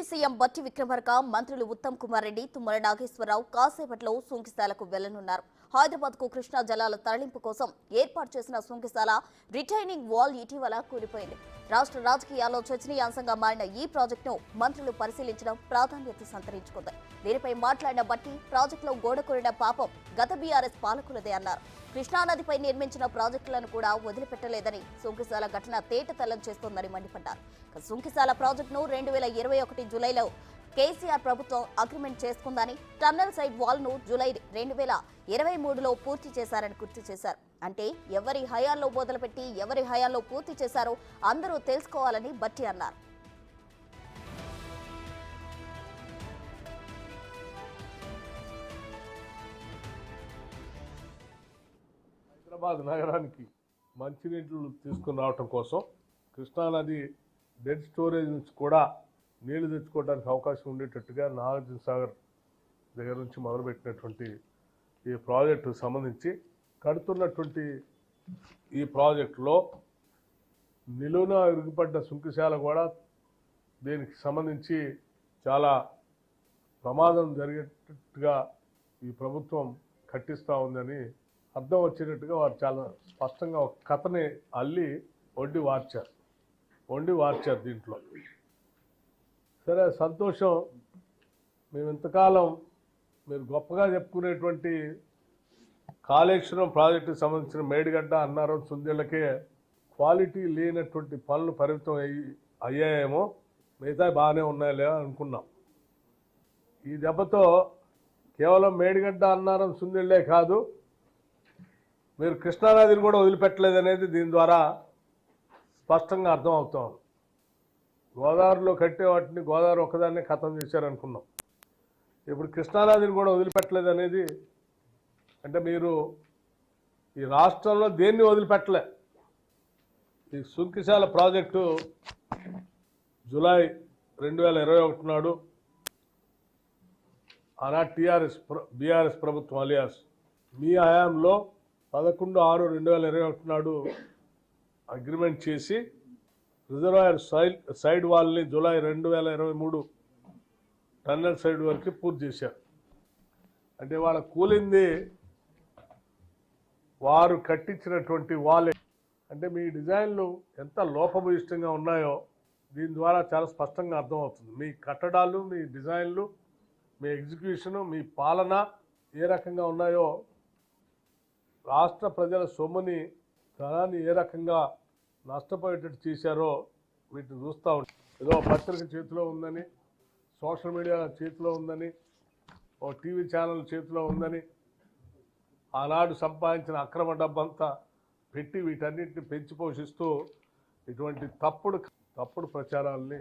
CM బట్టి విక్రమార్క, మంత్రులు ఉత్తమ్ కుమార్ రెడ్డి, తుమ్మల నాగేశ్వరరావు కాసేపట్లో సుంకిశాలకు వెళ్లనున్నారు. హైదరాబాద్ కు కృష్ణా జలాల తరలింపు కోసం ఏర్పాటు చేసిన సుంకిశాల రిటైనింగ్ వాల్ ఇటీవల కూలిపోయింది. రాష్ట్ర రాజకీయాల్లో చర్చనీయాంశంగా మారిన ఈ ప్రాజెక్టును మంత్రులు పరిశీలించడం ప్రాధాన్యత సంతరించుకుంది. దీనిపై మాట్లాడిన బట్టి ప్రాజెక్టులో గోడ కూరిన పాపం గత బీఆర్ఎస్ పాలకులదే అన్నారు. కృష్ణానదిపై నిర్మించిన ప్రాజెక్టులను కూడా వదిలిపెట్టలేదని సుంకిశాల ఘటన తేటతెల్లం చేస్తోందని మండిపడ్డారు. సుంకిశాల ప్రాజెక్టును 2021 జూలైలో కేసీఆర్ ప్రభుత్వం అగ్రిమెంట్ చేసుకుందని, టన్నల్ సైడ్ వాల్ ను జూలై 2023లో పూర్తి చేశారని గుర్తు చేశారు. అంటే ఎవరి హయాంలో మొదలుపెట్టి ఎవరి హయాంలో పూర్తి చేశారో అందరూ తెలుసుకోవాలని బట్టి అన్నారు. హైదరాబాద్ నగరానికి మంచినీళ్ళు తీసుకుని రావటం కోసం కృష్ణానది డెడ్ స్టోరేజ్ నుంచి కూడా నీళ్లు తెచ్చుకోవడానికి అవకాశం ఉండేటట్టుగా నాగార్జున సాగర్ దగ్గర నుంచి మొదలుపెట్టినటువంటి ఈ ప్రాజెక్టు సంబంధించి కడుతున్నటువంటి ఈ ప్రాజెక్టులో నిలువున ఇరుగుపడ్డ సుంకిశాల కూడా దీనికి సంబంధించి చాలా ప్రమాదం జరిగేటట్టుగా ఈ ప్రభుత్వం కట్టిస్తూ ఉందని అర్థం వచ్చేటట్టుగా వారు చాలా స్పష్టంగా ఒక కథని అల్లి వండి వార్చారు దీంట్లో. సరే, సంతోషం. మేము ఇంతకాలం మీరు గొప్పగా చెప్పుకునేటువంటి కాళేశ్వరం ప్రాజెక్టుకి సంబంధించిన మేడిగడ్డ, అన్నారం, సుందేళ్లకే క్వాలిటీ లేనటువంటి పనులు పరిమితం అయ్యాయేమో, మిగతా బాగానే ఉన్నాయలే అనుకున్నాం. ఈ దెబ్బతో కేవలం మేడిగడ్డ, అన్నారం, సుందేళ్లే కాదు, మీరు కృష్ణానదిని కూడా వదిలిపెట్టలేదనేది దీని ద్వారా స్పష్టంగా అర్థం అవుతాం. గోదావరిలో కట్టే వాటిని గోదావరి ఒక్కదాన్నే ఖతం చేశారనుకున్నాం. ఇప్పుడు కృష్ణానదిని కూడా వదిలిపెట్టలేదు అనేది అంటే మీరు ఈ రాష్ట్రంలో దేన్ని వదిలిపెట్టలే. ఈ సుంకిశాల ప్రాజెక్టు జూలై 2021 నాడు ఆనాటి బీఆర్ఎస్ ప్రభుత్వం అలియాస్ మీ హయాంలో 11/6/2021 నాడు అగ్రిమెంట్ చేసి రిజర్వాయర్ సైడ్ వాల్ని జూలై 2023 టన్నల్ సైడ్ వరకు పూర్తి చేశారు. అంటే వాళ్ళ కూలింది వారు కట్టించినటువంటి వాలే. అంటే మీ డిజైన్లు ఎంత లోపభూయిష్టంగా ఉన్నాయో దీని ద్వారా చాలా స్పష్టంగా అర్థమవుతుంది. మీ కట్టడాలు, మీ డిజైన్లు, మీ ఎగ్జిక్యూషను, మీ పాలన ఏ రకంగా ఉన్నాయో, రాష్ట్ర ప్రజల సొమ్ముని, ధనాన్ని ఏ రకంగా నష్టపోయేటట్టు చేశారో వీటిని చూస్తూ ఉంటాం. ఏదో పత్రిక చేతిలో ఉందని, సోషల్ మీడియా చేతిలో ఉందని, ఓ టీవీ ఛానల్ చేతిలో ఉందని ఆనాడు సంపాదించిన అక్రమ డబ్బంతా పెట్టి వీటన్నిటిని పెంచి పోషిస్తూ ఇటువంటి తప్పుడు ప్రచారాలని